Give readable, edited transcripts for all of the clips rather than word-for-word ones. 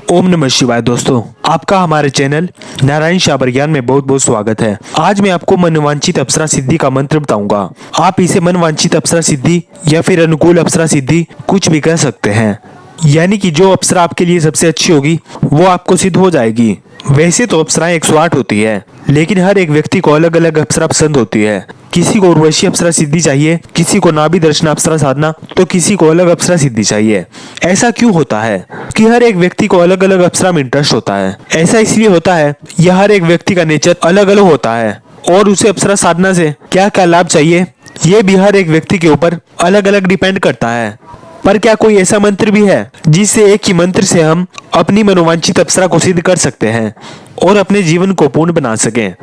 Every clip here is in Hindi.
ओम नमः शिवाय। दोस्तों, आपका हमारे चैनल नारायण शाबर ज्ञान में बहुत बहुत स्वागत है। आज मैं आपको मनवांछित अप्सरा सिद्धि का मंत्र बताऊंगा। आप इसे मनवांछित अप्सरा सिद्धि या फिर अनुकूल अप्सरा सिद्धि कुछ भी कह सकते हैं। यानी कि जो अप्सरा आपके लिए सबसे अच्छी होगी वो आपको सिद्ध हो जाएगी। वैसे तो अप्सराएं 108 होती है, लेकिन हर एक व्यक्ति को अलग अलग अप्सरा पसंद होती है। किसी को उर्वशी अप्सरा सिद्धि चाहिए, किसी को नाभि दर्शन अप्सरा साधना, तो किसी को अलग अप्सरा सिद्धि चाहिए। ऐसा क्यों होता है कि हर एक व्यक्ति को अलग अलग अप्सरा में इंटरेस्ट होता है? ऐसा इसलिए होता है यह हर एक व्यक्ति का नेचर अलग अलग होता है और उसे अप्सरा साधना से क्या क्या लाभ चाहिए ये भी हर एक व्यक्ति के ऊपर अलग अलग डिपेंड करता है। पर क्या कोई ऐसा मंत्र भी है जिससे एक ही मंत्र से हम अपनी मनोवांछित अप्सरा को सिद्ध कर सकते हैं और अपने जीवन को पूर्ण बना सकें?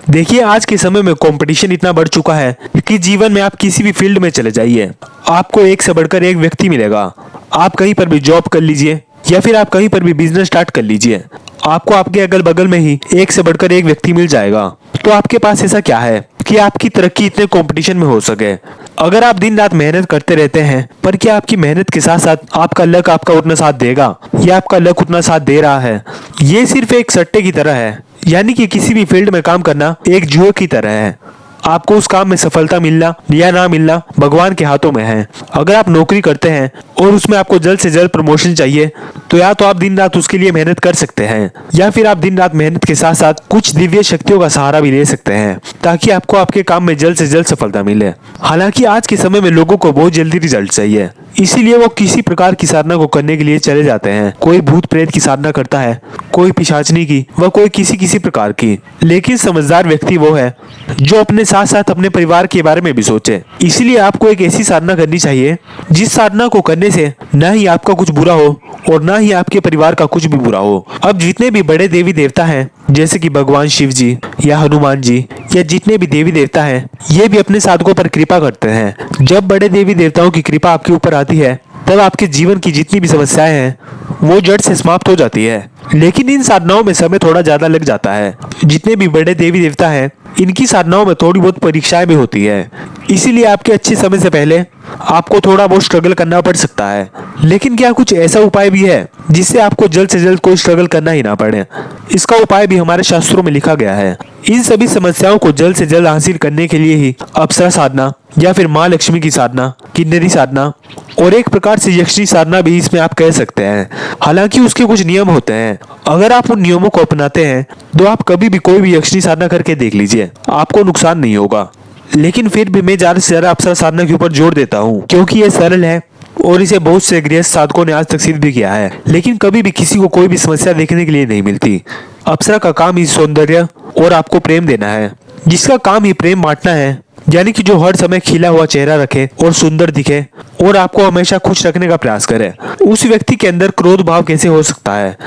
देखिए, आज के समय में कंपटीशन इतना बढ़ चुका है कि जीवन में आप किसी भी फील्ड में चले जाइए, आपको एक से बढ़कर एक व्यक्ति मिलेगा। आप कहीं पर भी जॉब कर लीजिए या फिर आप कहीं पर भी बिजनेस स्टार्ट कर लीजिए, आपको आपके अगल बगल में ही एक से बढ़कर एक व्यक्ति मिल जाएगा। तो आपके पास ऐसा क्या है कि आपकी तरक्की इतने कंपटीशन में हो सके? अगर आप दिन रात मेहनत करते रहते हैं, पर क्या आपकी मेहनत के साथ साथ आपका लक आपका उतना साथ देगा या आपका लक उतना साथ दे रहा है? ये सिर्फ एक सट्टे की तरह है। यानी कि किसी भी फील्ड में काम करना एक जुए की तरह है। आपको उस काम में सफलता मिलना या ना मिलना भगवान के हाथों में है। अगर आप नौकरी करते हैं और उसमें आपको जल्द से जल्द प्रमोशन चाहिए, तो या तो आप दिन रात उसके लिए मेहनत कर सकते हैं या फिर आप दिन रात मेहनत के साथ साथ कुछ दिव्य शक्तियों का सहारा भी ले सकते हैं ताकि आपको आपके काम में जल्द से जल्द सफलता मिले। हालांकि आज के समय में लोगों को बहुत जल्दी रिजल्ट चाहिए, इसीलिए वो किसी प्रकार की साधना को करने के लिए चले जाते हैं। कोई भूत प्रेत की साधना करता है, कोई पिशाचनी की, व कोई किसी प्रकार की। लेकिन समझदार व्यक्ति वो है जो अपने साथ साथ अपने परिवार के बारे में भी सोचे। इसलिए आपको एक ऐसी साधना करनी चाहिए जिस साधना को करने से न ही आपका कुछ बुरा हो और न ही आपके परिवार का कुछ भी बुरा हो। अब जितने भी बड़े देवी देवता हैं, जैसे कि भगवान शिव जी या हनुमान जी या जितने भी देवी देवता हैं, ये भी अपने साधकों पर कृपा करते हैं। जब बड़े देवी देवताओं की कृपा आपके ऊपर आती है, तब आपके जीवन की जितनी भी समस्याएं हैं वो जड़ से समाप्त हो जाती है। लेकिन इन साधनाओं में समय थोड़ा ज्यादा लग जाता है। जितने भी बड़े देवी देवता हैं, इनकी साधनाओं में थोड़ी बहुत परीक्षाएं भी होती है, इसीलिए आपके अच्छे समय से पहले आपको थोड़ा बहुत स्ट्रगल करना पड़ सकता है। लेकिन क्या कुछ ऐसा उपाय भी है जिससे आपको जल्द से जल्द कोई स्ट्रगल करना ही ना पड़े? इसका उपाय भी हमारे शास्त्रों में लिखा गया है। इन सभी समस्याओं को जल्द से जल्द हासिल करने के लिए ही अप्सरा साधना या फिर माँ लक्ष्मी की साधना, किन्नरी साधना और एक प्रकार से यक्षिणी साधना भी इसमें आप कह सकते हैं। हालांकि उसके कुछ नियम होते हैं। अगर आप उन नियमों को अपनाते हैं तो आप कभी भी कोई भी यक्षिणी साधना करके देख लीजिए, आपको नुकसान नहीं होगा। लेकिन फिर भी मैं ज्यादा से ज्यादा अप्सरा साधना के ऊपर जोर देता हूँ, क्योंकि ये सरल है और इसे बहुत से गृहस्थ साधकों ने आज तक सिद्ध भी किया है। लेकिन कभी भी किसी को कोई भी समस्या देखने के लिए नहीं मिलती। अप्सरा का काम ही सौंदर्य और आपको प्रेम देना है, जिसका काम ही प्रेम बांटना है। यानी कि जो हर समय खिला हुआ चेहरा रखे और सुंदर दिखे और आपको हमेशा खुश रखने का प्रयास करे, उस व्यक्ति के अंदर क्रोध भाव कैसे हो सकता है?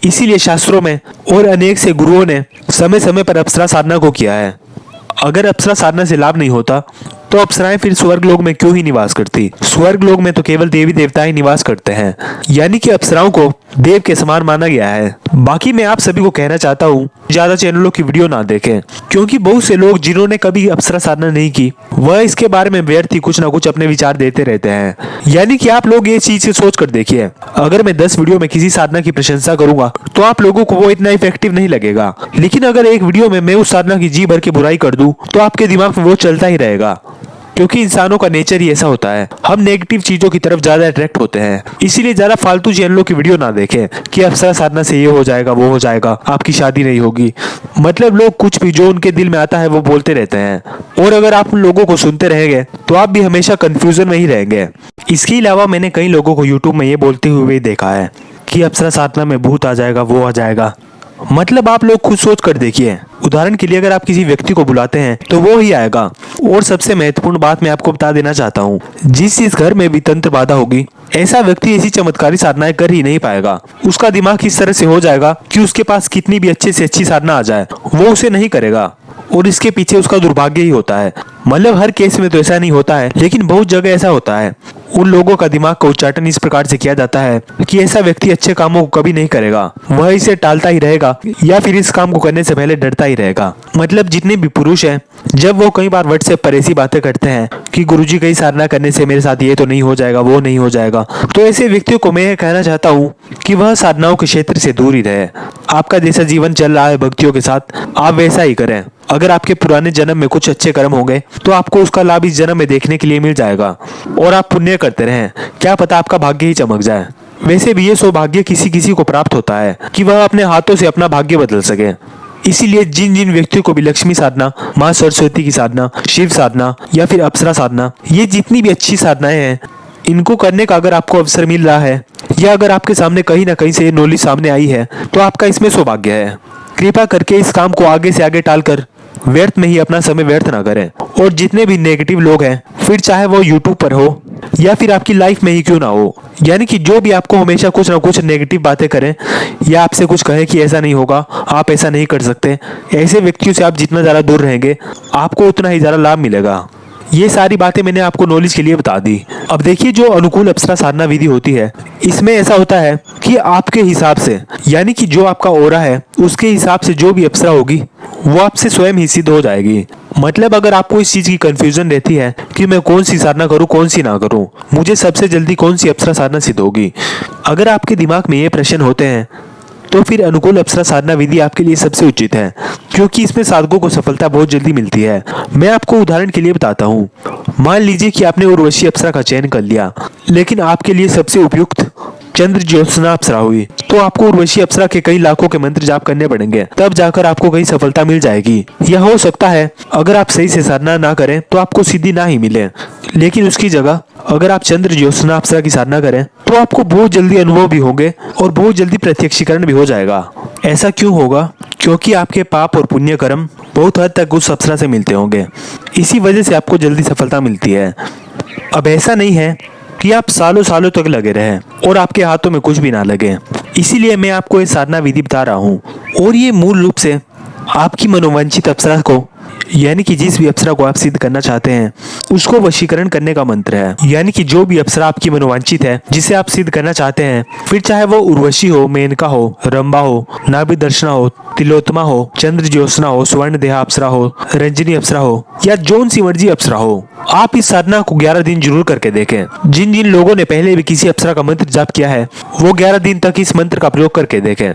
इसीलिए शास्त्रों में और अनेक से गुरुओं ने समय समय पर अप्सरा साधना को किया है। अगर अप्सरा साधना से लाभ नहीं होता तो अप्सराएं फिर स्वर्ग लोक में क्यों ही निवास करती? स्वर्ग लोक में तो केवल देवी देवता ही निवास करते हैं। यानी कि अप्सराओं को देव के समान माना गया है। बाकी मैं आप सभी को कहना चाहता हूँ, ज्यादा चैनलों की वीडियो ना देखें, क्योंकि बहुत से लोग जिन्होंने कभी अप्सरा साधना नहीं की, वह इसके बारे में व्यर्थ ही कुछ ना कुछ अपने विचार देते रहते हैं। यानी कि आप लोग ये चीज सोच कर देखिए, अगर मैं 10 वीडियो में किसी साधना की प्रशंसा करूंगा तो आप लोगों को वो इतना इफेक्टिव नहीं लगेगा। लेकिन अगर एक वीडियो में मैं उस साधना की जी भर के बुराई कर दूं तो आपके दिमाग में वो चलता ही रहेगा, क्योंकि इंसानों का नेचर ही ऐसा होता है। हम नेगेटिव चीजों की तरफ ज्यादा अट्रैक्ट होते हैं। इसीलिए ज्यादा फालतू चैनलों की वीडियो ना देखें कि अप्सरा साधना से ये हो जाएगा, वो हो जाएगा, आपकी शादी नहीं होगी। मतलब लोग कुछ भी जो उनके दिल में आता है वो बोलते रहते हैं, और अगर आप उन लोगों को सुनते रहेंगे तो आप भी हमेशा कंफ्यूजन में ही रहेंगे। इसके अलावा मैंने कई लोगों को यूट्यूब में ये बोलते हुए देखा है कि अप्सरा साधना में भूत आ जाएगा, वो आ जाएगा। मतलब आप लोग खुद सोच कर देखिए। उदाहरण के लिए अगर आप किसी व्यक्ति को बुलाते हैं तो वो ही आएगा। और सबसे महत्वपूर्ण बात मैं आपको बता देना चाहता हूँ, जिस घर में भी तंत्र बाधा होगी, ऐसा व्यक्ति ऐसी चमत्कारी साधनाएं कर ही नहीं पाएगा। उसका दिमाग इस तरह से हो जाएगा कि उसके पास कितनी भी अच्छे से अच्छी साधना आ जाए वो उसे नहीं करेगा, और इसके पीछे उसका दुर्भाग्य ही होता है। मतलब हर केस में तो ऐसा नहीं होता है, लेकिन बहुत जगह ऐसा होता है। उन लोगों का दिमाग का उच्चाटन इस प्रकार से किया जाता है कि ऐसा व्यक्ति अच्छे कामों को कभी नहीं करेगा, वह इसे टालता ही रहेगा या फिर इस काम को करने से पहले डरता ही रहेगा। मतलब जितने भी पुरुष हैं, जब वो कई बार व्हाट्सएप पर ऐसी बातें करते हैं कि गुरुजी कई साधना करने से मेरे साथ ये तो नहीं हो जाएगा, वो नहीं हो जाएगा, जाएगा। तो ऐसे व्यक्तियों को मैं यह कहना चाहता हूँ कि वह साधनाओं के क्षेत्र से दूर ही रहे। आपका जैसा जीवन चल रहा है भक्तियों के साथ, आप वैसा ही करें। अगर आपके पुराने जन्म में कुछ अच्छे कर्म होंगे तो आपको उसका लाभ इस जन्म में देखने के लिए मिल जाएगा। और आप पुण्य करते रहें, क्या पता आपका भाग्य ही चमक जाए। वैसे भी ये सौभाग्य किसी किसी को प्राप्त होता है कि वह अपने हाथों से अपना भाग्य बदल सके। इसीलिए जिन जिन व्यक्तियों को भी लक्ष्मी साधना, माँ सरस्वती की साधना, शिव साधना या फिर अप्सरा साधना, ये जितनी भी अच्छी साधनाएं हैं, इनको करने का अगर आपको अवसर मिल रहा है या अगर आपके सामने कहीं ना कहीं से नॉलेज सामने आई है तो आपका इसमें सौभाग्य है। कृपा करके इस काम को आगे से आगे टालकर व्यर्थ में ही अपना समय व्यर्थ ना करें। और जितने भी नेगेटिव लोग हैं, फिर चाहे वो यूट्यूब पर हो या फिर आपकी लाइफ में ही क्यों ना हो, यानी कि जो भी आपको हमेशा कुछ ना कुछ नेगेटिव बातें करें या आपसे कुछ कहे कि ऐसा नहीं होगा, आप ऐसा नहीं कर सकते, ऐसे व्यक्तियों से आप जितना ज़्यादा दूर रहेंगे आपको उतना ही ज़्यादा लाभ मिलेगा। ये सारी बातें मैंने आपको नॉलेज के लिए बता दी। अब देखिए, जो अनुकूल अप्सरा साधना विधि होती है, इसमें ऐसा होता है कि आपके हिसाब से, यानी कि जो आपका ओरा है उसके हिसाब से जो भी अप्सरा होगी वो आपसे स्वयं ही सिद्ध हो जाएगी। मतलब अगर आपको इस चीज की कंफ्यूजन रहती है कि मैं कौन सी साधना करूं कौन सी ना करूं, मुझे सबसे जल्दी कौन सी अप्सरा साधना सिद्ध होगी, अगर आपके दिमाग में ये प्रश्न होते हैं तो फिर अनुकूल अप्सरा साधना विधि आपके लिए सबसे उचित है, क्योंकि इसमें साधकों को सफलता बहुत जल्दी मिलती है। मैं आपको उदाहरण के लिए बताता हूँ। मान लीजिए कि आपने उर्वशी अप्सरा का चयन कर लिया, लेकिन आपके लिए सबसे उपयुक्त चंद्र ज्योत्सना अप्सरा हुई, तो आपको उर्वशी अप्सरा के कई लाखों के मंत्र जाप करने पड़ेंगे, तब जाकर आपको कहीं सफलता मिल जाएगी। यह हो सकता है अगर आप सही से साधना ना करें तो आपको सिद्धि ना ही मिले, लेकिन उसकी जगह अगर आप चंद्र ज्योत्सना अप्सरा की साधना करें तो आपको बहुत जल्दी अनुभव भी होंगे और बहुत जल्दी प्रत्यक्षीकरण भी हो जाएगा। ऐसा क्यों होगा? क्योंकि आपके पाप और पुण्य कर्म बहुत हद तक उस अप्सरा से मिलते होंगे, इसी वजह से आपको जल्दी सफलता मिलती है। अब ऐसा नहीं है कि आप सालों सालों तक लगे रहें और आपके हाथों में कुछ भी ना लगे, इसीलिए मैं आपको ये साधना विधि बता रहा हूँ। और ये मूल रूप से आपकी मनोवांछित अप्सरा को, यानी कि जिस भी अप्सरा को आप सिद्ध करना चाहते हैं उसको वशीकरण करने का मंत्र है। यानी कि जो भी अप्सरा आपकी मनोवांछित है, जिसे आप सिद्ध करना चाहते हैं, फिर चाहे वो उर्वशी हो, मेनका हो, रंभा हो, नाभि दर्शना हो, तिलोत्तमा हो, चंद्र ज्योत्सना हो, स्वर्ण देहा अप्सरा हो, रंजनी अप्सरा हो या जौन सी मर्जी अप्सरा हो, आप इस साधना को 11 दिन जरूर करके देखें। जिन जिन लोगों ने पहले भी किसी अप्सरा का मंत्र जाप किया है वो 11 दिन तक इस मंत्र का प्रयोग करके देखें।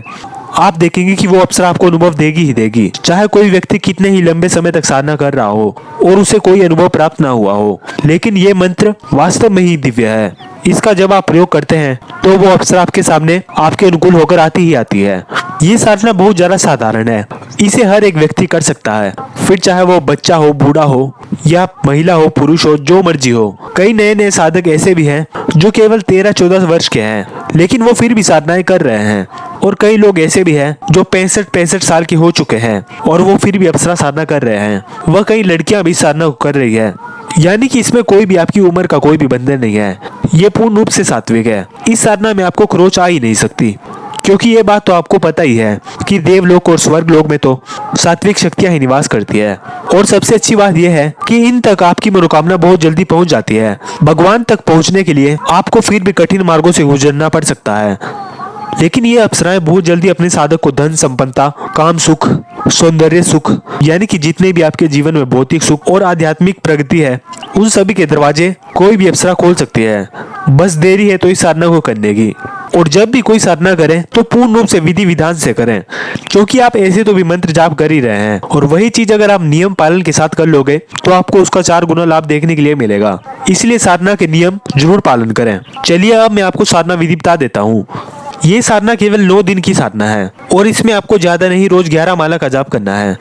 आप देखेंगे कि वो अप्सरा आपको अनुभव देगी ही देगी, चाहे कोई व्यक्ति कितने ही लंबे समय तक साधना कर रहा हो और उसे कोई अनुभव प्राप्त ना हुआ हो, लेकिन ये मंत्र वास्तव में ही दिव्य है। इसका जब आप प्रयोग करते हैं तो वो अप्सरा आपके सामने आपके अनुकूल होकर आती ही आती है। ये साधना बहुत ज्यादा साधारण है, इसे हर एक व्यक्ति कर सकता है, फिर चाहे वो बच्चा हो, बूढ़ा हो या महिला हो, पुरुष हो, जो मर्जी हो। कई नए नए साधक ऐसे भी हैं जो केवल 13-14 वर्ष के हैं, लेकिन वो फिर भी साधनाएं कर रहे हैं। और कई लोग ऐसे भी हैं जो 65-65 साल के हो चुके हैं और वो फिर भी अप्सरा साधना कर रहे हैं। वह कई लड़कियां भी साधना कर रही है, यानी कि इसमें कोई भी आपकी उम्र का कोई भी बंधन नहीं है। ये पूर्ण रूप से सात्विक है। इस साधना में आपको खरोच आ ही नहीं सकती, क्योंकि ये बात तो आपको पता ही है कि देवलोक और स्वर्गलोक में तो सात्विक शक्तियां ही निवास करती है। और सबसे अच्छी बात यह है कि इन तक आपकी मनोकामना बहुत जल्दी पहुंच जाती है। भगवान तक पहुंचने के लिए आपको फिर भी कठिन मार्गों से गुजरना पड़ सकता है, लेकिन ये अप्सराएं बहुत जल्दी अपने साधक को धन संपन्नता, काम सुख, सौंदर्य सुख, यानी कि जितने भी आपके जीवन में भौतिक सुख और आध्यात्मिक प्रगति है, उन सभी के दरवाजे कोई भी अप्सरा खोल सकती है। बस देरी है तो इस साधना को करने की। और जब भी कोई साधना करें तो पूर्ण रूप से विधि विधान से करें, क्योंकि आप ऐसे तो भी मंत्र जाप कर ही रहे हैं और वही चीज अगर आप नियम पालन के साथ कर लोगे तो आपको उसका 4 गुना लाभ देखने के लिए मिलेगा। इसलिए साधना के नियम जरूर पालन करें। चलिए अब मैं आपको साधना विधि बता देता हूँ। ये साधना केवल 9 दिन की साधना है और इसमें आपको ज्यादा नहीं, रोज 11 माला का जाप करना है।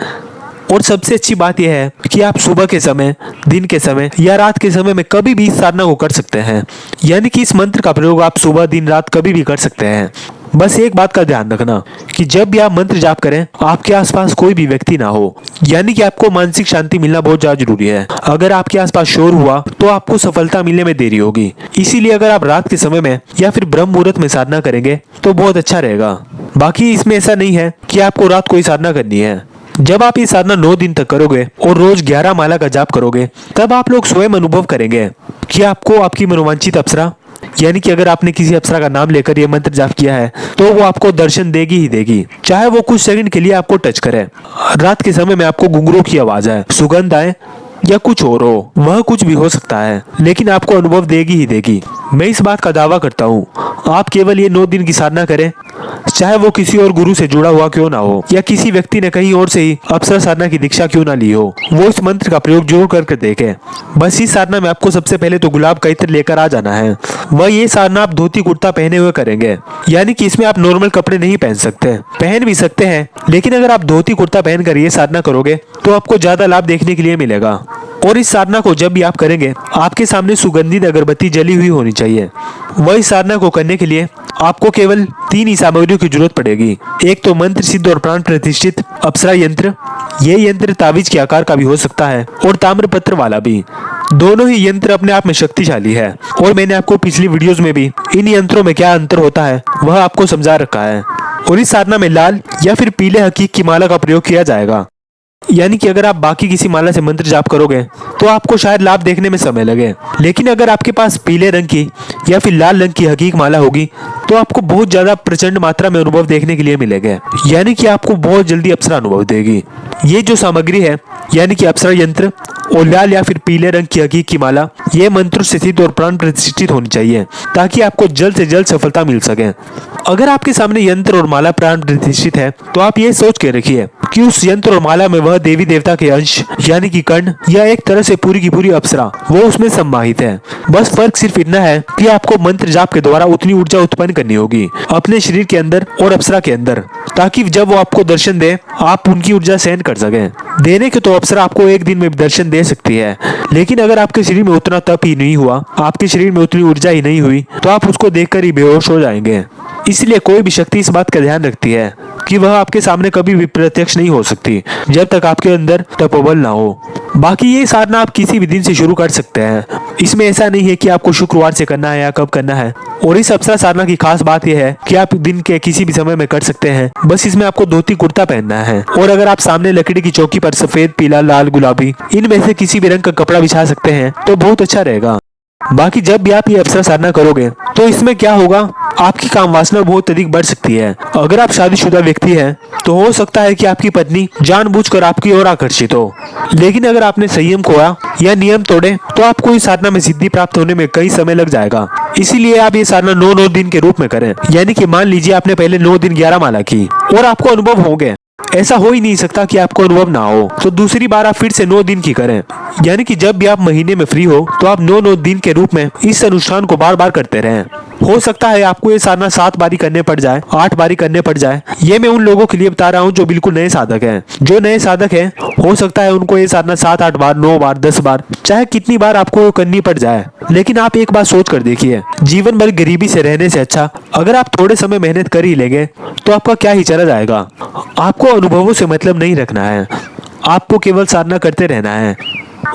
और सबसे अच्छी बात यह है कि आप सुबह के समय, दिन के समय या रात के समय में कभी भी इस साधना को कर सकते हैं। यानी कि इस मंत्र का प्रयोग आप सुबह, दिन, रात कभी भी कर सकते हैं। बस एक बात का ध्यान रखना कि जब भी आप मंत्र जाप करें आपके आसपास कोई भी व्यक्ति ना हो, यानी कि आपको मानसिक शांति मिलना बहुत ज्यादा जरूरी है। अगर आपके आसपास शोर हुआ तो आपको सफलता मिलने में देरी होगी। इसीलिए अगर आप रात के समय में या फिर ब्रह्म मुहूर्त में साधना करेंगे तो बहुत अच्छा रहेगा। बाकी इसमें ऐसा नहीं है कि आपको रात को ही साधना करनी है। जब आप ये साधना 9 दिन तक करोगे और रोज 11 माला का जाप करोगे, तब आप लोग स्वयं अनुभव करेंगे कि आपको आपकी मनोवांछित अप्सरा, यानी कि अगर आपने किसी अप्सरा का नाम लेकर ये मंत्र जाप किया है तो वो आपको दर्शन देगी ही देगी, चाहे वो कुछ सेकंड के लिए आपको टच करे, रात के समय में आपको घुंघरू की आवाज आए, सुगंध आए या कुछ और हो, वह कुछ भी हो सकता है, लेकिन आपको अनुभव देगी ही देगी। मैं इस बात का दावा करता हूँ। आप केवल ये 9 दिन की साधना करें, चाहे वो किसी और गुरु से जुड़ा हुआ क्यों ना हो या किसी व्यक्ति ने कहीं और से ही अप्सरा साधना की दीक्षा क्यों ना ली हो, वो इस मंत्र का प्रयोग जरूर करके देखें। बस इस साधना में आपको सबसे पहले तो गुलाब का इत्र लेकर आ जाना है। वह ये साधना आप धोती कुर्ता पहने हुए करेंगे, यानी कि इसमें आप नॉर्मल कपड़े नहीं पहन सकते, पहन भी सकते हैं, लेकिन अगर आप धोती कुर्ता पहनकर ये साधना करोगे तो आपको ज्यादा लाभ देखने के लिए मिलेगा। और इस साधना को जब भी आप करेंगे, आपके सामने सुगंधित अगरबत्ती जली हुई होनी चाहिए। वह इस साधना को करने के लिए आपको केवल 3 ही सामग्रियों की जरूरत पड़ेगी। एक तो मंत्र सिद्ध और प्राण प्रतिष्ठित अप्सरा यंत्र। ये यंत्र तावीज के आकार का भी हो सकता है और ताम्रपत्र वाला भी। दोनों ही यंत्र अपने आप में शक्तिशाली है और मैंने आपको पिछली वीडियोस में भी इन यंत्रों में क्या अंतर होता है वह आपको समझा रखा है। और इस साधना में लाल या फिर पीले हकीक की माला का प्रयोग किया जाएगा, यानी कि अगर आप बाकी किसी माला से मंत्र जाप करोगे तो आपको शायद लाभ देखने में समय लगे, लेकिन अगर आपके पास पीले रंग की या फिर लाल रंग की हकीक माला होगी तो आपको बहुत ज्यादा प्रचंड मात्रा में अनुभव देखने के लिए मिलेगा, यानी कि आपको बहुत जल्दी अप्सरा अनुभव देगी। ये जो सामग्री है, यानी कि अप्सरा यंत्र और लाल या फिर पीले रंग की हकीक की माला, ये मंत्र से सिद्ध और प्राण प्रतिष्ठित होनी चाहिए ताकि आपको जल्द से जल्द सफलता मिल सके। अगर आपके सामने यंत्र और माला प्राण प्रतिष्ठित है तो आप ये सोच के रखिए कि उस यंत्र और माला में वह देवी देवता के अंश यानी कि कर्ण या एक तरह से पूरी की पूरी अप्सरा वो उसमें सम्माहित है। बस फर्क सिर्फ इतना है कि आपको मंत्र जाप के द्वारा उतनी ऊर्जा उत्पन्न करनी होगी अपने शरीर के अंदर और अप्सरा के अंदर, ताकि जब वो आपको दर्शन दे आप उनकी ऊर्जा सहन कर सके। देने के तो अप्सरा आपको एक दिन में दर्शन दे सकती है, लेकिन अगर आपके शरीर में उतना तप ही नहीं हुआ, आपके शरीर में उतनी ऊर्जा ही नहीं हुई, तो आप उसको देखकर ही बेहोश हो जाएंगे। इसलिए कोई भी शक्ति इस बात का ध्यान रखती है कि वह आपके सामने कभी भी प्रत्यक्ष नहीं हो सकती जब तक आपके अंदर तपोबल ना हो। बाकी ये साधना आप किसी भी दिन से शुरू कर सकते हैं, इसमें ऐसा नहीं है कि आपको शुक्रवार से करना है या कब करना है। और इस अप्सरा साधना की खास बात यह है कि आप दिन के किसी भी समय में कर सकते हैं, बस इसमें आपको धोती कुर्ता पहनना है। और अगर आप सामने लकड़ी की चौकी पर सफेद, पीला, लाल, गुलाबी इनमें से किसी भी रंग का कपड़ा बिछा सकते हैं तो बहुत अच्छा रहेगा। बाकी जब भी आप ये अप्सरा साधना करोगे तो इसमें क्या होगा, आपकी काम वासना बहुत अधिक बढ़ सकती है। अगर आप शादीशुदा व्यक्ति हैं तो हो सकता है कि आपकी पत्नी जानबूझकर आपकी ओर आकर्षित हो, लेकिन अगर आपने संयम खोया या नियम तोड़े तो आपको इस साधना में सिद्धि प्राप्त होने में कई समय लग जाएगा। इसीलिए आप ये साधना 9 दिन के रूप में करें, यानी कि मान लीजिए आपने पहले 9 दिन 11 माला की और आपको अनुभव होंगे। ऐसा हो ही नहीं सकता कि आपको अनुभव ना हो, तो दूसरी बार आप फिर से 9 दिन की करें, यानी कि जब भी आप महीने में फ्री हो तो आप 9 दिन के रूप में इस अनुष्ठान को बार बार करते रहें। हो सकता है आपको ये साधना 7 बारी करने पड़ जाए, 8 बारी करने पड़ जाए। ये मैं उन लोगों के लिए बता रहा हूँ जो बिल्कुल नए साधक हैं। जो नए साधक हैं हो सकता है उनको ये साधना 7-8 बार, 9 बार, 10 बार, चाहे कितनी बार आपको करनी पड़ जाए। लेकिन आप एक बात सोच कर देखिए, जीवन भर गरीबी से रहने से अच्छा अगर आप थोड़े समय मेहनत कर ही लेंगे तो आपका क्या ही चला जाएगा। आपको अनुभवों से मतलब नहीं रखना है, आपको केवल साधना करते रहना है।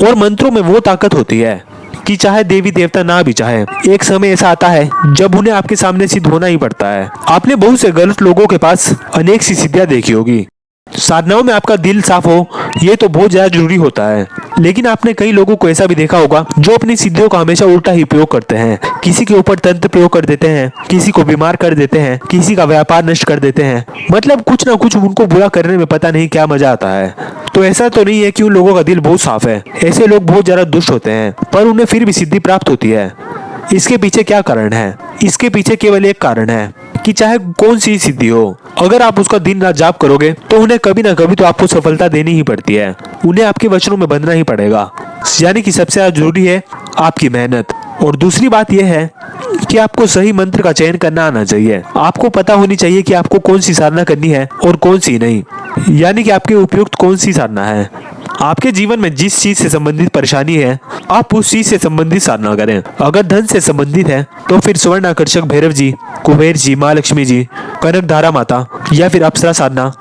और मंत्रों में वो ताकत होती है कि चाहे देवी देवता ना भी चाहे, एक समय ऐसा आता है जब उन्हें आपके सामने सिद्ध होना ही पड़ता है। आपने बहुत से गलत लोगों के पास अनेक सी सिद्धियां देखी होगी। साधनाओं में आपका दिल साफ हो ये तो बहुत ज्यादा जरूरी होता है, लेकिन आपने कई लोगों को ऐसा भी देखा होगा जो अपनी सिद्धियों का हमेशा उल्टा ही प्रयोग करते हैं। किसी के ऊपर तंत्र प्रयोग कर देते हैं, किसी को बीमार कर देते हैं, किसी का व्यापार नष्ट कर देते हैं। मतलब कुछ ना कुछ उनको बुरा करने में पता नहीं क्या मजा आता है। तो ऐसा तो नहीं है कि उन लोगों का दिल बहुत साफ है, ऐसे लोग बहुत ज्यादा दुष्ट होते हैं पर उन्हें फिर भी सिद्धि प्राप्त होती है। इसके पीछे क्या कारण है? इसके पीछे केवल एक कारण है कि चाहे कौन सी सिद्धि हो, अगर आप उसका दिन रात जाप करोगे तो उन्हें कभी ना कभी तो आपको सफलता देनी ही पड़ती है। उन्हें आपके वचनों में बंधना ही पड़ेगा, यानी कि सबसे ज्यादा जरूरी है आपकी मेहनत। और दूसरी बात यह है कि आपको सही मंत्र का चयन करना आना चाहिए। आपको पता होनी चाहिए कि आपको कौन सी साधना करनी है और कौन सी नहीं, यानी कि आपके उपयुक्त कौन सी साधना है। आपके जीवन में जिस चीज से संबंधित परेशानी है आप उस चीज से संबंधित साधना करें। अगर धन से संबंधित है तो फिर स्वर्ण आकर्षक भैरव जी, कुबेर जी, माँ लक्ष्मी जी, कनक धारा माता या फिर अप्सरा साधना,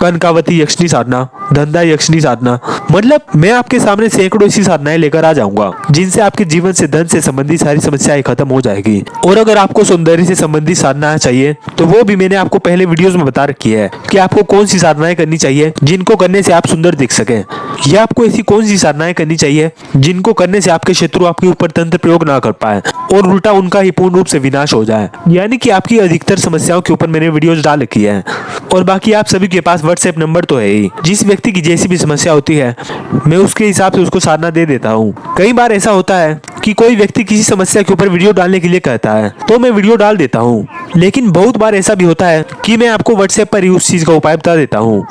कनकावती यक्षिणी साधना, धंधा यक्षिणी साधना। मतलब मैं आपके सामने सैकड़ों ऐसी साधनाएं लेकर आ जाऊंगा जिनसे आपके जीवन से धन से संबंधित सारी समस्याएं खत्म हो जाएगी। और अगर आपको सौंदर्य से संबंधित साधना चाहिए तो वो भी मैंने आपको पहले वीडियोस में बता रखी है कि आपको कौन सी साधनाएं करनी चाहिए जिनको करने से आप सुंदर दिख सके, या आपको ऐसी कौन सी साधनाएं करनी चाहिए जिनको करने से आपके शत्रु आपके ऊपर तंत्र प्रयोग ना कर पाए और उल्टा उनका ही पूर्ण रूप से विनाश हो जाए। यानी कि आपकी अधिकतर समस्याओं के ऊपर मैंने वीडियोस डाल रखी है। और बाकी आप सभी के पास व्हाट्सएप नंबर तो है ही। जिस व्यक्ति की जैसी भी समस्या होती है मैं उसके हिसाब से उसको साधना दे देता हूँ। कई बार ऐसा होता है कि कोई व्यक्ति किसी समस्या के ऊपर वीडियो डालने के लिए कहता है तो मैं वीडियो डाल देता हूँ, लेकिन बहुत बार ऐसा भी होता है कि मैं आपको व्हाट्सएप पर ही उस चीज का उपाय बता देता हूँ।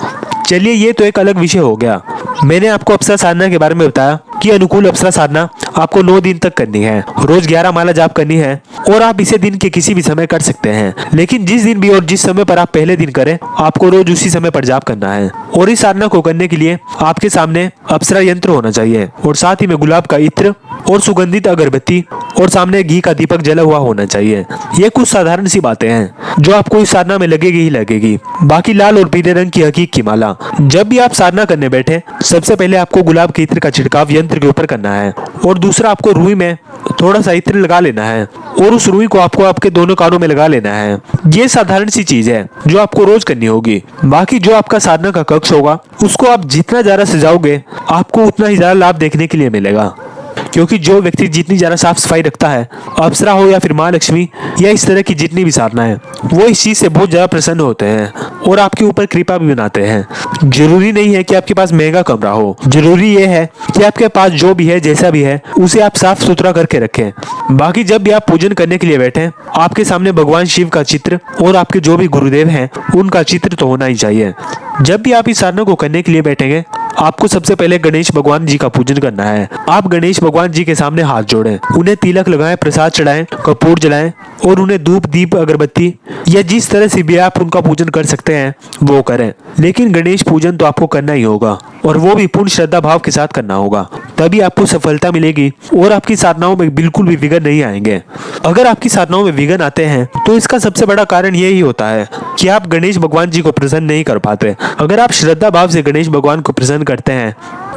चलिए ये तो एक अलग विषय हो गया। मैंने आपको अप्सरा साधना के बारे में बताया कि अनुकूल अप्सरा साधना आपको 9 दिन तक करनी है, रोज 11 माला जाप करनी है और आप इसे दिन के किसी भी समय कर सकते हैं। लेकिन जिस दिन भी और जिस समय पर आप पहले दिन करें आपको रोज उसी समय पर जाप करना है। और इस साधना को करने के लिए आपके सामने अप्सरा यंत्र होना चाहिए और साथ ही में गुलाब का इत्र और सुगंधित अगरबत्ती और सामने घी का दीपक जला हुआ होना चाहिए। ये कुछ साधारण सी बातें हैं जो आपको इस साधना में लगेगी ही लगेगी। बाकी लाल और पीले रंग की हकीक की माला। जब भी आप साधना करने बैठे सबसे पहले आपको गुलाब के इत्र का छिड़काव यंत्र के ऊपर करना है और दूसरा आपको रुई में थोड़ा सा इत्र लगा लेना है और उस रुई को आपको आपके दोनों कानों में लगा लेना है। ये साधारण सी चीज है जो आपको रोज करनी होगी। बाकी जो आपका साधना का कक्ष होगा उसको आप जितना ज्यादा सजाओगे आपको उतना ही ज्यादा लाभ देखने के लिए मिलेगा, क्योंकि जो व्यक्ति जितनी ज्यादा साफ सफाई रखता है, अप्सरा हो या फिर माँ लक्ष्मी या इस तरह की जितनी भी साधना है, वो इस चीज से बहुत ज्यादा प्रसन्न होते हैं और आपके ऊपर कृपा भी बनाते हैं। जरूरी नहीं है कि आपके पास महंगा कमरा हो, जरूरी ये है कि आपके पास जो भी है जैसा भी है उसे आप साफ सुथरा करके रखें। बाकी जब भी आप पूजन करने के लिए बैठे आपके सामने भगवान शिव का चित्र और आपके जो भी गुरुदेव हैं उनका चित्र तो होना ही चाहिए। जब भी आप इस साधना को करने के लिए बैठेंगे आपको सबसे पहले गणेश भगवान जी का पूजन करना है। आप गणेश भगवान जी के सामने हाथ जोड़ें, उन्हें तिलक लगाएं, प्रसाद चढ़ाएं, कपूर जलाएं और उन्हें धूप दीप अगरबत्ती या जिस तरह से भी आप उनका पूजन कर सकते हैं वो करें। लेकिन गणेश पूजन तो आपको करना ही होगा और वो भी पूर्ण श्रद्धा भाव के साथ करना होगा, तभी आपको सफलता मिलेगी और आपकी साधनाओं में बिल्कुल भी विघ्न नहीं आएंगे। अगर आपकी साधनाओं में विघ्न आते हैं तो इसका सबसे बड़ा कारण यही होता है कि आप गणेश भगवान जी को प्रसन्न नहीं कर पाते। अगर आप श्रद्धा भाव से गणेश भगवान को प्रसन्न करते हैं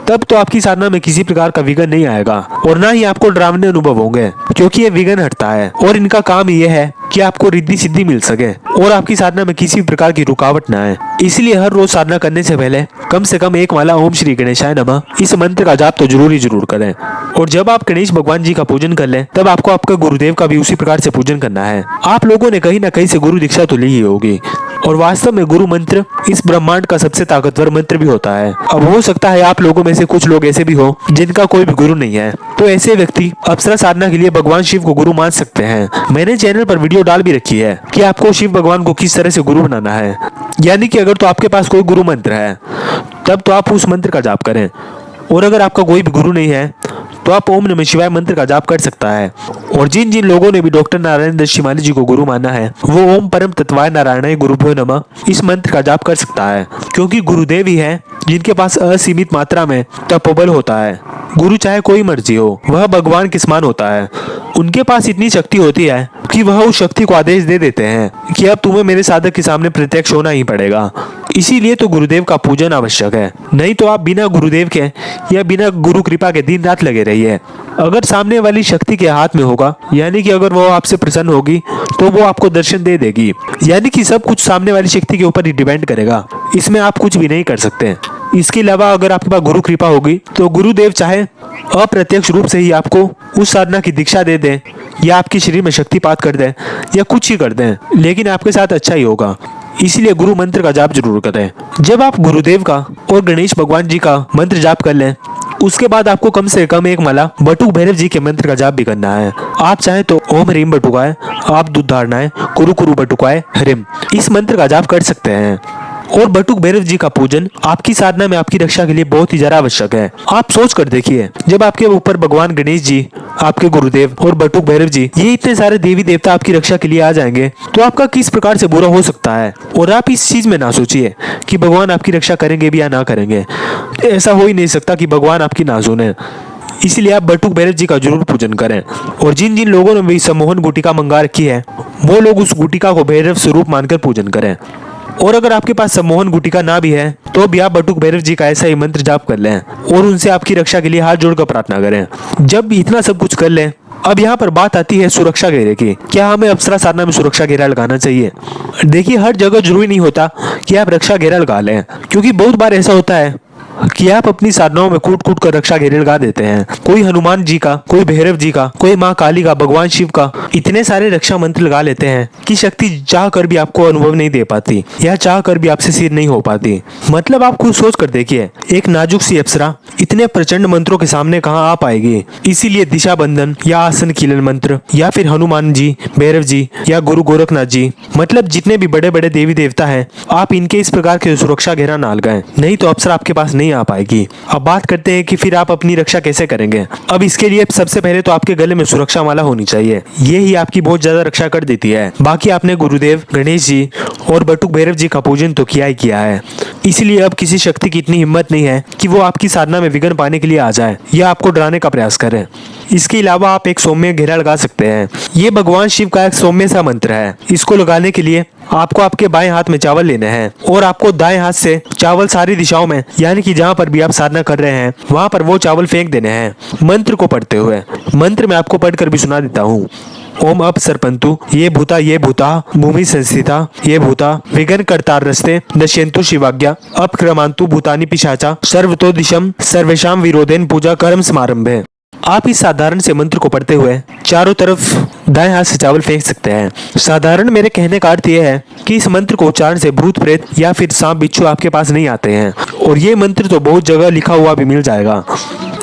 तब तो आपकी साधना में किसी प्रकार का विघ्न नहीं आएगा और ना ही आपको डरावने अनुभव होंगे, क्योंकि ये विघ्न हटता है और इनका काम ये है कि आपको रिद्धि सिद्धि मिल सके और आपकी साधना में किसी भी प्रकार की रुकावट ना आए। इसलिए हर रोज साधना करने से पहले कम से कम 1 माला ओम श्री गणेशाय नमः इस मंत्र का जाप तो जरूर करें। और जब आप गणेश भगवान जी का पूजन कर लें तब आपको आपका गुरुदेव का भी उसी प्रकार से पूजन करना है। आप लोगों ने कहीं ना कहीं से गुरु दीक्षा तो ली ही होगी और वास्तव में गुरु मंत्र इस ब्रह्मांड का सबसे ताकतवर मंत्र भी होता है। अब हो सकता है आप लोगों में से कुछ लोग ऐसे भी हो जिनका कोई भी गुरु नहीं है, तो ऐसे व्यक्ति अप्सरा साधना के लिए भगवान शिव को गुरु मान सकते हैं। मैंने चैनल पर वीडियो डाल भी रखी है कि आपको शिव भगवान को किस तरह से गुरु बनाना है। यानी कि अगर तो आपके पास कोई गुरु मंत्र है तब तो आप उस मंत्र का जाप करें, और अगर आपका कोई भी गुरु नहीं है तो आप ओम नमः शिवाय मंत्र का जाप कर सकता है। और जिन जिन लोगों ने भी डॉक्टर नारायण दत्त शिमाली जी को गुरु माना है वो ओम परम तत्वाय नारायणाय गुरुभ्यो नमः इस मंत्र का जाप कर सकता है, क्योंकि गुरुदेव ही है जिनके पास असीमित मात्रा में तपोबल होता है। गुरु चाहे कोई मर्जी हो वह भगवान के समान होता है। उनके पास इतनी शक्ति होती है कि वह उस शक्ति को आदेश दे देते हैं कि अब तुम्हें मेरे साधक के सामने प्रत्यक्ष होना ही पड़ेगा। इसीलिए तो गुरुदेव का पूजन आवश्यक है, नहीं तो आप बिना गुरुदेव के या बिना गुरु कृपा के दिन रात लगे रहिए। अगर सामने वाली शक्ति के हाथ में होगा, यानी कि अगर वो आपसे प्रसन्न होगी तो वो आपको दर्शन दे देगी। यानी कि सब कुछ सामने वाली शक्ति के ऊपर ही डिपेंड करेगा, इसमें आप कुछ भी नहीं कर सकते। इसके अलावा अगर आपके पास गुरु कृपा होगी तो गुरुदेव चाहे अप्रत्यक्ष रूप से ही आपको उस साधना की दीक्षा दे दें या आपके शरीर में शक्तिपात कर दें या कुछ ही कर दें, लेकिन आपके साथ अच्छा ही होगा। इसलिए गुरु मंत्र का जाप जरूर करें। जब आप गुरुदेव का और गणेश भगवान जी का मंत्र जाप कर लें उसके बाद आपको कम से कम 1 माला बटुक भैरव जी के मंत्र का जाप भी करना है। आप चाहे तो ओम ह्रीम बटुकाय आप दूध धारणाएं कुरु कुरु बटुकाय ह्रीम इस मंत्र का जाप कर सकते हैं। और बटुक भैरव जी का पूजन आपकी साधना में आपकी रक्षा के लिए बहुत ही ज्यादा आवश्यक है। आप सोच कर देखिए, जब आपके ऊपर भगवान गणेश जी, आपके गुरुदेव और बटुक भैरव जी ये इतने सारे देवी देवता आपकी रक्षा के लिए आ जाएंगे तो आपका किस प्रकार से बुरा हो सकता है। और आप इस चीज में ना सोचिए कि भगवान आपकी रक्षा करेंगे भी या ना करेंगे, ऐसा हो ही नहीं सकता कि भगवान आपकी ना सुने। इसलिए आप बटुक भैरव जी का जरूर पूजन करें। और जिन जिन लोगों ने भी सम्मोहन गुटिका मंगा रखी है वो लोग उस गुटिका को भैरव स्वरूप मानकर पूजन करें। और अगर आपके पास सम्मोहन गुटिका ना भी है तो भी आप बटुक भैरव जी का ऐसा ही मंत्र जाप कर लें और उनसे आपकी रक्षा के लिए हाथ जोड़कर प्रार्थना करें। जब इतना सब कुछ कर लें, अब यहाँ पर बात आती है सुरक्षा घेरे की। क्या हमें अप्सरा साधना में सुरक्षा घेरा लगाना चाहिए? देखिए, हर जगह जरूरी नहीं होता कि आप रक्षा घेरा लगा लें, क्योंकि बहुत बार ऐसा होता है कि आप अपनी साधनाओं में कूट कूट कर रक्षा घेरे लगा देते हैं। कोई हनुमान जी का, कोई भैरव जी का, कोई माँ काली का, भगवान शिव का, इतने सारे रक्षा मंत्र लगा लेते हैं कि शक्ति चाह कर भी आपको अनुभव नहीं दे पाती या चाह कर भी आपसे सिर नहीं हो पाती। मतलब आप खुद सोच कर देखिए, एक नाजुक सी अप्सरा इतने प्रचंड मंत्रों के सामने कहाँ आ पाएगी। इसीलिए दिशा बंधन या आसन कीलन मंत्र या फिर हनुमान जी, भैरव जी या गुरु गोरखनाथ जी, मतलब जितने भी बड़े बड़े देवी देवता हैं, आप इनके इस प्रकार के सुरक्षा घेरा ना लगाएं, नहीं तो अप्सरा आपके पास नहीं आ पाएगी। अब बात करते हैं कि फिर आप अपनी रक्षा कैसे करेंगे। अब इसके लिए सबसे पहले तो आपके गले में सुरक्षा माला होनी चाहिए। ये ही आपकी बहुत ज्यादा रक्षा कर देती है। बाकी आपने गुरुदेव, गणेश जी और बटुक भैरव जी का पूजन तो किया ही किया है, इसलिए अब किसी शक्ति की इतनी हिम्मत नहीं है कि वो आपकी साधना में विघ्न पाने के लिए आ जाए या आपको डराने का प्रयास करे। इसके अलावा आप एक सौम्य घेरा लगा सकते हैं। ये भगवान शिव का एक सौम्य सा मंत्र है। इसको लगाने के लिए आपको आपके बाएं हाथ में चावल लेने हैं और आपको दाएं हाथ से चावल सारी दिशाओं में, यानी कि जहाँ पर भी आप साधना कर रहे हैं वहाँ पर वो चावल फेंक देने हैं मंत्र को पढ़ते हुए। मंत्र मैं आपको पढ़कर भी सुना देता हूँ। ओम अप सरपंतु ये भूता भूमि संस्थिता ये भूता विघ्न करतार रस्ते नश्यंतु शिवाज्ञा अपक्रमांतु भूतानि पिशाचा सर्वतो दिशम सर्वेशाम विरोधेन पूजा कर्म समारंभे। आप इस साधारण से मंत्र को पढ़ते हुए चारों तरफ दाएं हाथ से चावल फेंक सकते हैं। साधारण मेरे कहने का अर्थ यह है कि इस मंत्र को उच्चारण से भूत प्रेत या फिर सांप बिच्छू आपके पास नहीं आते हैं, और ये मंत्र तो बहुत जगह लिखा हुआ भी मिल जाएगा।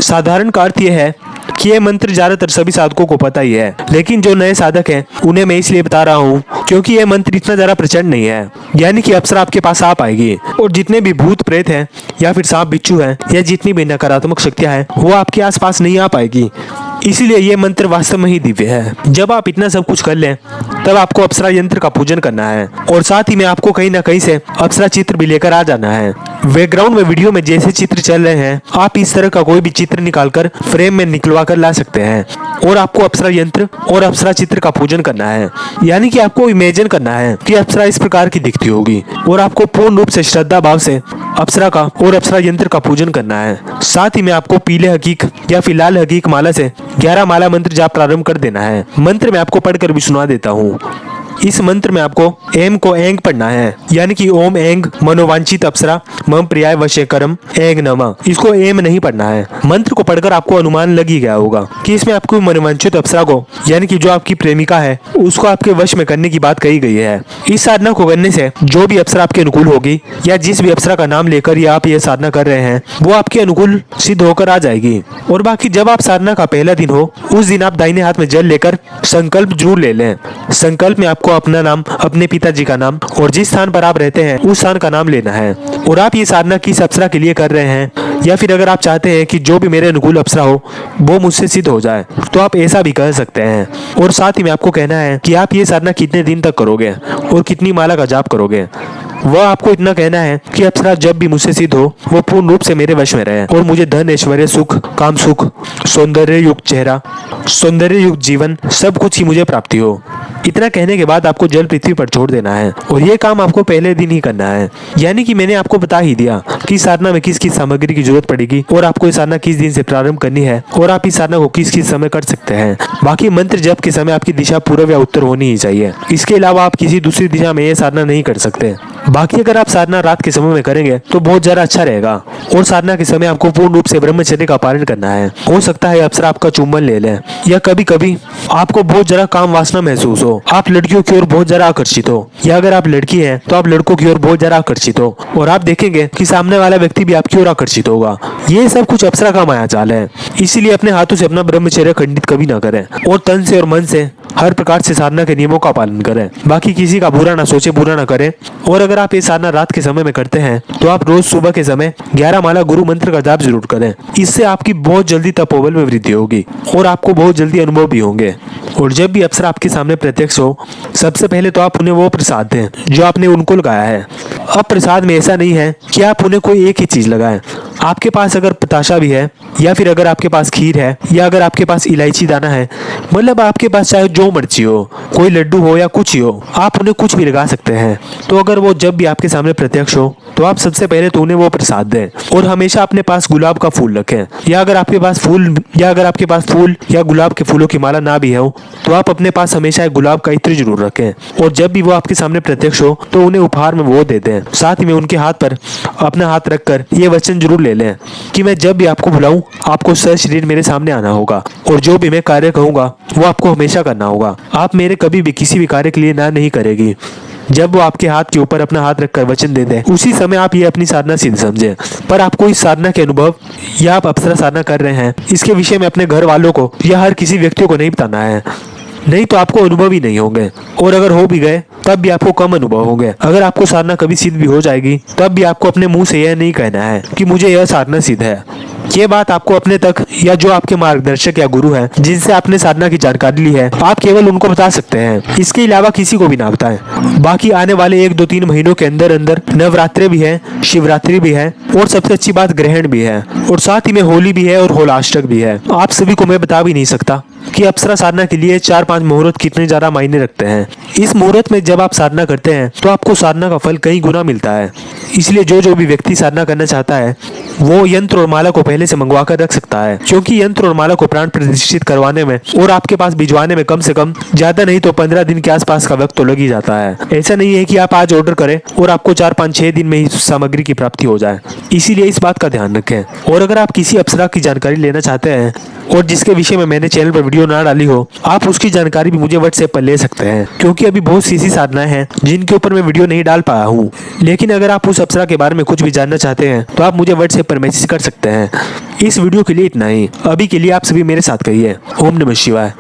साधारण का अर्थ यह है कि यह मंत्र ज्यादातर सभी साधकों को पता ही है, लेकिन जो नए साधक हैं उन्हें मैं इसलिए बता रहा हूँ क्योंकि यह मंत्र इतना ज्यादा प्रचंड नहीं है। यानी कि अप्सरा आपके पास आ पाएगी और जितने भी भूत प्रेत हैं या फिर सांप बिच्छू हैं या जितनी भी नकारात्मक शक्तियां हैं वो आपके आसपास नहीं आ पाएगी। इसीलिए ये मंत्र वास्तव में ही दिव्य है। जब आप इतना सब कुछ कर लें तब आपको अप्सरा यंत्र का पूजन करना है और साथ ही में आपको कहीं ना कहीं से अप्सरा चित्र भी लेकर आ जाना है। बैकग्राउंड में वीडियो में जैसे चित्र चल रहे हैं आप इस तरह का कोई भी चित्र निकालकर फ्रेम में निकलवा कर ला सकते हैं और आपको अप्सरा यंत्र और अप्सरा चित्र का पूजन करना है। यानी कि आपको इमेजिन करना है कि अप्सरा इस प्रकार की दिखती होगी और आपको पूर्ण रूप से श्रद्धा भाव से अप्सरा का और अप्सरा यंत्र का पूजन करना है। साथ ही में आपको पीले हकीक या फिर लाल हकीक माला से 11 माला मंत्र जाप प्रारंभ कर देना है। मंत्र मैं आपको पढ़कर भी सुना देता हूँ। इस मंत्र में आपको एम को एंग पढ़ना है, यानी कि ओम एंग मनोवांछित अप्सरा मम प्रियाय वशीकरम एंग नमः। इसको एम नहीं पढ़ना है। मंत्र को पढ़कर आपको अनुमान लग ही गया होगा कि इसमें आपको मनोवांछित अप्सरा को, यानी कि जो आपकी प्रेमिका है, उसको आपके वश में करने की बात कही गई है। इस साधना को करने से जो भी अप्सरा आपके अनुकूल होगी या जिस भी अप्सरा का नाम लेकर ये आप ये साधना कर रहे हैं वो आपके अनुकूल सिद्ध होकर आ जाएगी। और बाकी जब आप साधना का पहला दिन हो उस दिन आप दाहिने हाथ में जल लेकर संकल्प जरूर ले लें। संकल्प में आपको अपना नाम, अपने पिताजी का नाम और जिस स्थान पर आप रहते हैं उस स्थान का नाम लेना है। और आप ये साधना किस अप्सरा के लिए कर रहे हैं या फिर अगर आप चाहते हैं कि जो भी मेरे अनुकूल अप्सरा हो वो मुझसे सिद्ध हो जाए तो आप ऐसा भी कह सकते हैं। और साथ ही में आपको कहना है कि आप ये साधना कितने दिन तक करोगे और कितनी माला का जाप करोगे। वह आपको इतना कहना है कि अप्सरा जब भी मुझसे सिद्ध हो वो पूर्ण रूप से मेरे वश में रहे और मुझे धन, ऐश्वर्य, सुख, काम सुख, सौंदर्य युक्त चेहरा, सौंदर्य युक्त जीवन, सब कुछ ही मुझे प्राप्ति हो। इतना कहने के बाद आपको जल पृथ्वी पर छोड़ देना है और ये काम आपको पहले दिन ही करना है। यानी कि मैंने आपको बता ही दिया कि साधना में किस किस सामग्री की जरूरत पड़ेगी और आपको ये साधना किस दिन से प्रारंभ करनी है और आप इस साधना को किस किस समय कर सकते हैं। बाकी मंत्र जप के समय आपकी दिशा पूर्व या उत्तर होनी ही चाहिए। इसके अलावा आप किसी दूसरी दिशा में ये साधना नहीं कर सकते। बाकी अगर आप साधना रात के समय में करेंगे तो बहुत ज्यादा अच्छा रहेगा। और साधना के समय आपको पूर्ण रूप से ब्रह्मचर्य का पालन करना है। हो सकता है अप्सरा आपका चुंबन ले ले या कभी कभी आपको बहुत ज्यादा काम वासना महसूस हो, आप लड़कियों की ओर बहुत ज्यादा आकर्षित हो, या अगर आप लड़की हैं तो आप लड़कों की ओर बहुत ज्यादा आकर्षित हो और आप देखेंगे कि सामने वाला व्यक्ति भी आपकी ओर आकर्षित होगा। ये सब कुछ अप्सरा का माया जाल है। इसीलिए अपने हाथों से अपना ब्रह्मचर्य खंडित कभी ना करें और तन से और मन से हर प्रकार से साधना के नियमों का पालन करें। बाकी किसी का बुरा ना सोचे, बुरा ना करें। और अगर आप ये साधना रात के समय में करते हैं तो आप रोज सुबह के समय 11 माला गुरु मंत्र का जाप जरूर करें। इससे आपकी बहुत जल्दी तपोबल में वृद्धि होगी और आपको बहुत जल्दी अनुभव भी होंगे। और जब भी अप्सरा आपके सामने प्रत्यक्ष हो सबसे पहले तो आप उन्हें वो प्रसाद दें जो आपने उनको लगाया है। अब प्रसाद में ऐसा नहीं है कि आप उन्हें कोई एक ही चीज लगाएं। आपके पास अगर पताशा भी है या फिर अगर आपके पास खीर है या अगर आपके पास इलायची दाना है, मतलब आपके पास चाहे जो मर्जी हो, कोई लड्डू हो या कुछ ही हो, आप उन्हें कुछ भी लगा सकते हैं। तो अगर वो जब भी आपके सामने प्रत्यक्ष हो तो तो आप सबसे पहले तो उन्हें वो प्रसाद दें और हमेशा अपने पास गुलाब का फूल रखें। या अगर आपके पास फूल या गुलाब के फूलों की माला ना भी हो तो आप अपने पास हमेशा एक गुलाब का इत्र जरूर रखें और जब भी वो आपके सामने प्रत्यक्ष हो तो उन्हें उपहार में वो दे दें। साथ ही में उनके हाथ पर अपना हाथ रखकर ये वचन जरूर ले लें कि मैं जब भी आपको बुलाऊं आपको सशरीर मेरे सामने आना होगा और जो भी मैं कार्य कहूंगा वो आपको हमेशा करना होगा। आप मेरे कभी भी किसी भी कार्य के लिए ना नहीं करेगी। जब वो आपके हाथ के ऊपर अपना हाथ रखकर वचन दे दे उसी समय आप ये अपनी साधना सिद्ध समझें। पर आपको इस साधना के अनुभव या आप अप्सरा साधना कर रहे हैं इसके विषय में अपने घर वालों को या हर किसी व्यक्ति को नहीं बताना है, नहीं तो आपको अनुभव ही नहीं होंगे और अगर हो भी गए तब भी आपको कम अनुभव होंगे। अगर आपको साधना कभी सिद्ध भी हो जाएगी तब भी आपको अपने मुंह से यह नहीं कहना है कि मुझे यह साधना सिद्ध है। ये बात आपको अपने तक या जो आपके मार्गदर्शक या गुरु हैं जिनसे आपने साधना की जानकारी ली है आप केवल उनको बता सकते हैं, इसके अलावा किसी को भी ना बताएं। बाकी आने वाले 1-2-3 महीनों के अंदर अंदर नवरात्रि भी है, शिवरात्रि भी है और सबसे अच्छी बात ग्रहण भी है और साथ ही में होली भी है और होलाष्टक भी है। आप सभी को मैं बता भी नहीं सकता कि अप्सरा साधना के लिए 4-5 मुहूर्त कितने ज्यादा मायने रखते हैं। इस मुहूर्त में जब आप साधना करते हैं तो आपको साधना का फल कई गुना मिलता है। इसलिए जो भी व्यक्ति साधना करना चाहता है वो यंत्र और माला को पहले से मंगवा कर रख सकता है, क्योंकि यंत्र और माला को प्राण प्रतिष्ठित करवाने में और आपके पास भिजवाने में कम से कम ज्यादा नहीं तो 15 दिन के आसपास का वक्त तो लग ही जाता है। ऐसा नहीं है कि आप आज ऑर्डर करें और आपको 4-5-6 दिन में ही सामग्री की प्राप्ति हो जाए। इसीलिए इस बात का ध्यान रखें। और अगर आप किसी अप्सरा की जानकारी लेना चाहते हैं और जिसके विषय में मैंने चैनल पर वीडियो ना डाली हो आप उसकी जानकारी भी मुझे व्हाट्सएप पर ले सकते हैं, क्योंकि अभी बहुत सी साधनाएं हैं जिनके ऊपर मैं वीडियो नहीं डाल पाया हूँ। लेकिन अगर आप उस अप्सरा के बारे में कुछ भी जानना चाहते हैं तो आप मुझे व्हाट्सएप पर मैसेज कर सकते हैं। इस वीडियो के लिए इतना ही। अभी के लिए आप सभी मेरे साथ कहिए ओम नमः शिवाय।